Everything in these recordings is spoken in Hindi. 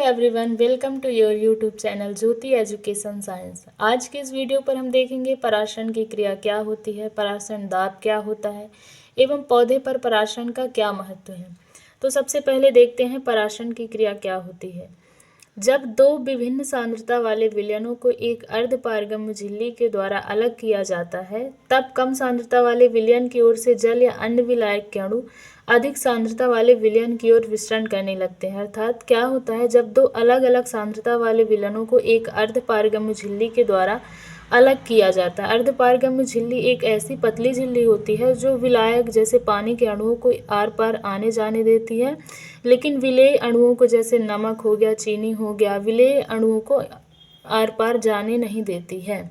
Everyone, welcome to your YouTube channel Jyoti education science. आज के इस वीडियो पर हम देखेंगे पराशरण की क्रिया क्या होती है, पराशरण दाब क्या होता है एवं पौधे पर पराशरण का क्या महत्व है। तो सबसे पहले देखते हैं पराशरण की क्रिया क्या होती है। जब दो विभिन्न सांद्रता वाले विलयनों को एक अर्धपारगम्य झिल्ली के द्वारा अलग किया जाता है, तब कम सांद्रता वाले विलयन की ओर से जल या अन्य विलायक के अणु अधिक सांद्रता वाले विलयन की ओर विसरण करने लगते हैं। अर्थात क्या होता है, जब दो अलग अलग सांद्रता वाले विलयनों को एक अर्धपारगम्य झिल्ली के द्वारा अलग किया जाता है। अर्धपारगम्य झिल्ली एक ऐसी पतली झिल्ली होती है जो विलायक जैसे पानी के अणुओं को आर पार आने जाने देती है, लेकिन विलेय अणुओं को जैसे नमक हो गया, चीनी हो गया, विलेय अणुओं को आर पार जाने नहीं देती है।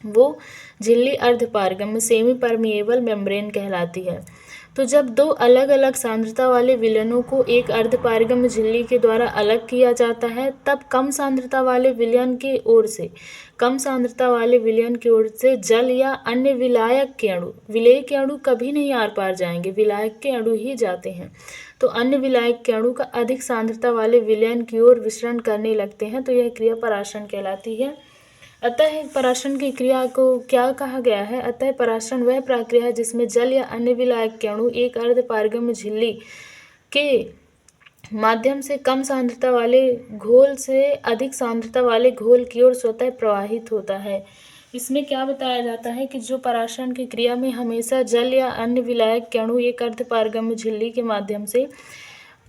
वो झिल्ली अर्धपारगम्य सेमी परमिएबल मेम्ब्रेन कहलाती है। तो जब दो अलग अलग सांद्रता वाले विलयनों को एक अर्धपारगम्य झिल्ली के द्वारा अलग किया जाता है, तब कम सांद्रता वाले विलयन की ओर से जल या अन्य विलायक के अणु, विलेय के अणु कभी नहीं आर पार जाएंगे, विलायक के अणु ही जाते हैं। तो अन्य विलायक के अणु का अधिक सांद्रता वाले विलयन की ओर विसरण करने लगते हैं। तो यह क्रिया पराशरण कहलाती है। अतः पराशरण की क्रिया को क्या कहा गया है? अतः पराशरण वह प्रक्रिया है जिसमें जल या अन्य विलायक के अणु एक अर्धपारगम्य झिल्ली के माध्यम से कम सांद्रता वाले घोल से अधिक सांद्रता वाले घोल की ओर स्वतः प्रवाहित होता है। इसमें क्या बताया जाता है कि जो पराशरण की क्रिया में हमेशा जल या अन्य विलायक के अणु एक अर्धपारगम्य झिल्ली के माध्यम से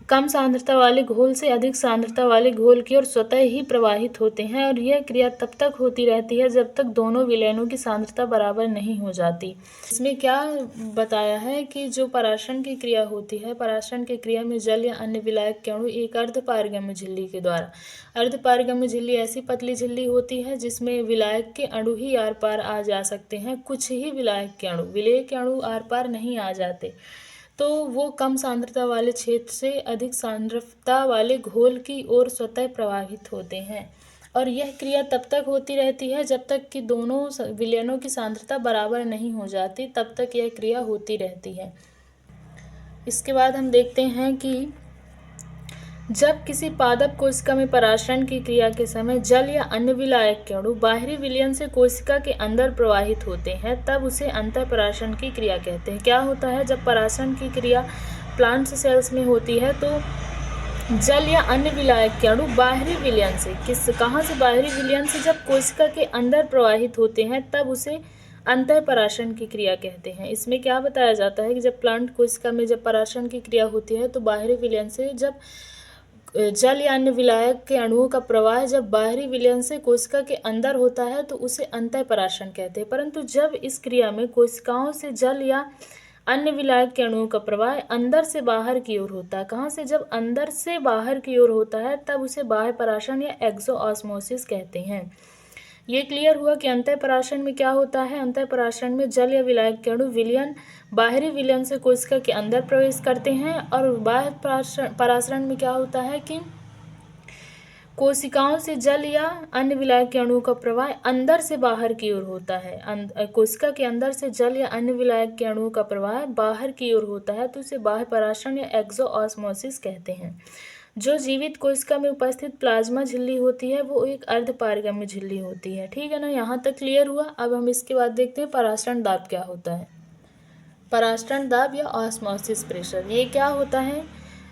कम सांद्रता वाले घोल से अधिक सांद्रता वाले घोल की ओर स्वतः ही प्रवाहित होते हैं, और यह क्रिया तब तक होती रहती है जब तक दोनों विलयनों की सांद्रता बराबर नहीं हो जाती। इसमें क्या बताया है कि जो पराशरण की क्रिया होती है, पराशरण की क्रिया में जल या अन्य विलायक के अणु एक अर्धपारगम्य झिल्ली के द्वारा, अर्धपारगम्य झिल्ली ऐसी पतली झिल्ली होती है जिसमें विलायक के अणु ही आर पार आ जा सकते हैं, कुछ ही विलायक के अणु, विलेय के अणु आर पार नहीं आ जाते। तो वो कम सांद्रता वाले क्षेत्र से अधिक सांद्रता वाले घोल की ओर स्वतः प्रवाहित होते हैं, और यह क्रिया तब तक होती रहती है जब तक कि दोनों विलयनों की सांद्रता बराबर नहीं हो जाती, तब तक यह क्रिया होती रहती है। इसके बाद हम देखते हैं कि जब किसी पादप कोशिका में पराशरण की क्रिया के समय जल या अन्य विलायक के अणु बाहरी विलयन से कोशिका के अंदर प्रवाहित होते हैं, तब उसे अंतःपराशरण की क्रिया कहते हैं। क्या होता है, जब पराशरण की क्रिया प्लांट सेल्स में होती है तो जल या अन्य विलायक के अणु बाहरी विलयन से कहाँ से बाहरी विलयन से जब कोशिका के अंदर प्रवाहित होते हैं, तब उसे अंतःपराशरण की क्रिया कहते हैं। इसमें क्या बताया जाता है कि जब प्लांट कोशिका में जब पराशरण की क्रिया होती है तो बाहरी विलयन से जब जल या अन्य विलायक के अणुओं का प्रवाह जब बाहरी विलयन से कोशिका के अंदर होता है तो उसे अंतःपराशरण कहते हैं। परंतु जब इस क्रिया में कोशिकाओं से जल या अन्य विलायक के अणुओं का प्रवाह अंदर से बाहर की ओर होता है, कहाँ से, जब अंदर से बाहर की ओर होता है, तब उसे बाह्य पराशरण या एक्सोऑस्मोसिस कहते हैं। ये क्लियर हुआ कि अंतःपराशरण में क्या होता है। अंतःपराशरण में जल या विलायक के अणु विलयन बाहरी विलयन से कोशिका के अंदर प्रवेश करते हैं, और बाह्य पराशरण में क्या होता है कि कोशिकाओं से जल या अन्य विलायक के अणुओं का प्रवाह अंदर से बाहर की ओर होता है। कोशिका के अंदर से जल या अन्य विलायक के अणुओं का प्रवाह बाहर की ओर होता है, तो इसे बाह्य पराशरण या एक्सोऑस्मोसिस कहते हैं। जो जीवित कोशिका में उपस्थित प्लाज्मा झिल्ली होती है वो एक अर्धपारगम्य झिल्ली होती है। ठीक है ना, यहाँ तक क्लियर हुआ। अब हम इसके बाद देखते हैं पराशरण दाब क्या होता है। पराशरण दाब या ऑस्मोसिस प्रेशर, ये क्या होता है,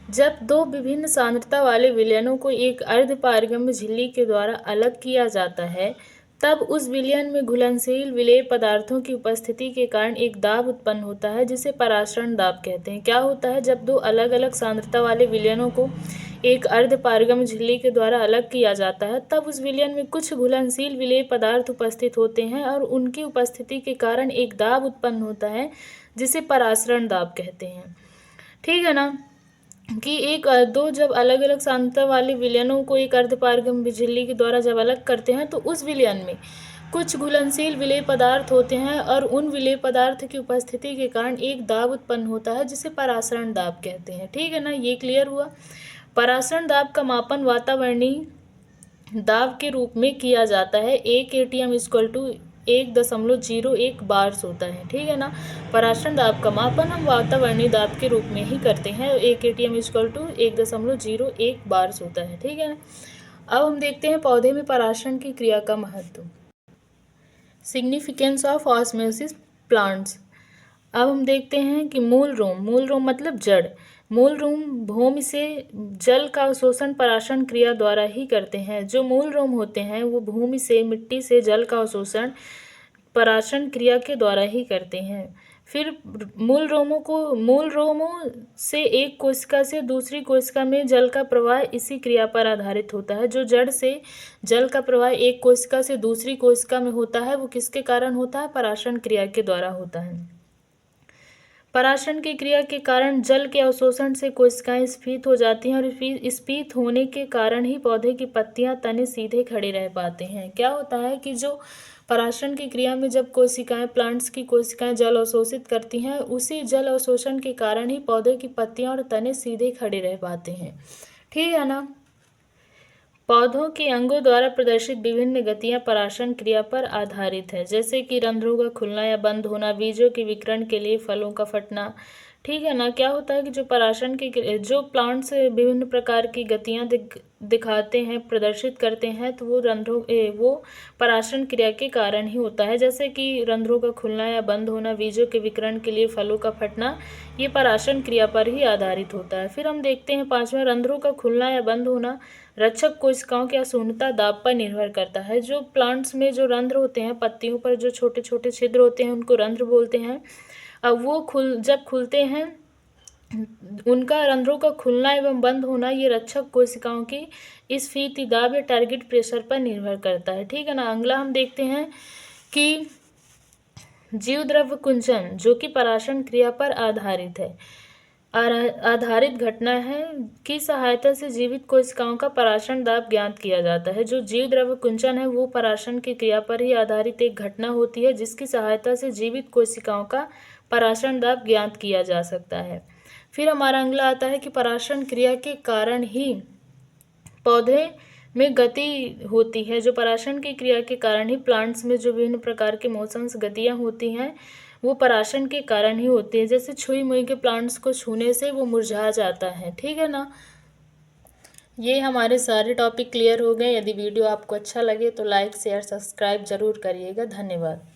जब दो विभिन्न सांद्रता वाले विलयनों को एक अर्धपारगम्य झिल्ली के द्वारा अलग किया जाता है, तब उस विलयन में घुलनशील विलेय पदार्थों की उपस्थिति के कारण एक दाब उत्पन्न होता है, जिसे पराशरण दाब कहते हैं। क्या होता है, जब दो अलग अलग सांद्रता वाले विलयनों को एक अर्धपारगम्य झिल्ली के द्वारा अलग किया जाता है, तब उस विलयन में कुछ घुलनशील विलेय पदार्थ उपस्थित होते हैं, और उनकी उपस्थिति के कारण एक दाब उत्पन्न होता है, जिसे पराशरण दाब कहते हैं। ठीक है ना, कि दो जब अलग अलग सांद्रता वाले विलयनों को एक अर्धपारगम्य झिल्ली के द्वारा जब अलग करते हैं तो उस विलयन में कुछ घुलनशील विलेय पदार्थ होते हैं, और उन विलेय पदार्थ की उपस्थिति के कारण एक दाब उत्पन्न होता है, जिसे पराशरण दाब कहते हैं। ठीक है ना, ये क्लियर हुआ। पराशरण दाब का मापन वातावरणीय दाब के रूप में किया जाता है। 1 atm = 1.01 बार्स होता है, ठीक है ना। पराशर दाब का मापन हम वातावरणीय दाब के रूप में ही करते हैं। 1 atm = 1.01 बार्स होता है, ठीक है ना। अब हम देखते हैं पौधे में पराशर की क्रिया का महत्व। Significance of osmosis plants. अब हम देखते हैं कि मूल रोम मतलब जड़। मूल रोम भूमि से जल का अवशोषण पराशर क्रिया द्वारा ही करते हैं। जो मूल रोम होते हैं वो भूमि से मिट्टी से जल का अवशोषण पराशर क्रिया के द्वारा ही करते हैं। फिर मूल रोमों से एक कोशिका से दूसरी कोशिका में जल का प्रवाह इसी क्रिया पर आधारित होता है। जो जड़ से जल का प्रवाह एक कोशिका से दूसरी कोशिका में होता है वो किसके कारण होता है? पराशर क्रिया के द्वारा होता है। पराशर की क्रिया के कारण जल के अवशोषण से कोशिकाएं स्फीत हो जाती हैं और स्फीत होने के कारण ही पौधे की पत्तियां तने सीधे खड़े रह पाते हैं। क्या होता है कि जो पराशर की क्रिया में जब कोशिकाएं प्लांट्स की कोशिकाएं जल अवशोषित करती हैं, उसी जल अवशोषण के कारण ही पौधे की पत्तियां और तने सीधे खड़े रह पाते हैं, ठीक है ना। पौधों के अंगों द्वारा प्रदर्शित विभिन्न गतियां पराशर क्रिया पर आधारित है, जैसे कि रंध्रों का खुलना या बंद होना, बीजों के विकिरण के लिए फलों का फटना, ठीक है ना। क्या होता है कि जो प्लांट्स विभिन्न प्रकार की गतियां दिखाते हैं, प्रदर्शित करते हैं, तो वो पराशर क्रिया के कारण ही होता है। जैसे कि रंध्रों का खुलना या बंद होना, बीजों के विकिरण के लिए फलों का फटना, ये पराशर क्रिया पर ही आधारित होता है। फिर हम देखते हैं 5वां, रंध्रों का खुलना या बंद होना रक्षक कोशिकाओं की अशून्यता दाब पर निर्भर करता है। जो प्लांट्स में जो रंध्र होते हैं, पत्तियों पर जो छोटे छोटे छिद्र होते हैं उनको रंध्र बोलते हैं। अब वो जब खुलते हैं, उनका रंध्रों का खुलना एवं बंद होना ये रक्षक कोशिकाओं की स्फीति दाब या टारगेट प्रेशर पर निर्भर करता है, ठीक है ना। अगला हम देखते हैं कि जीवद्रव्य कुंचन, जो कि पराशर क्रिया पर आधारित घटना है की सहायता से जीवित कोशिकाओं का पराशर दाब ज्ञात किया जाता है। जो जीवद्रव्य कुंचन है वो पराशर की क्रिया पर ही आधारित एक घटना होती है जिसकी सहायता से जीवित कोशिकाओं का पराशर दाब ज्ञात किया जा सकता है। फिर हमारा अगला आता है कि पराशर क्रिया के कारण ही पौधे में गति होती है। जो पराशर की क्रिया के कारण ही प्लांट्स में जो विभिन्न प्रकार के मोशंस गतियाँ होती हैं वो पराशर के कारण ही होती है। जैसे छुई मुई के प्लांट्स को छूने से वो मुरझा जाता है, ठीक है ना। ये हमारे सारे टॉपिक क्लियर हो गए। यदि वीडियो आपको अच्छा लगे तो लाइक शेयर सब्सक्राइब जरूर करिएगा। धन्यवाद।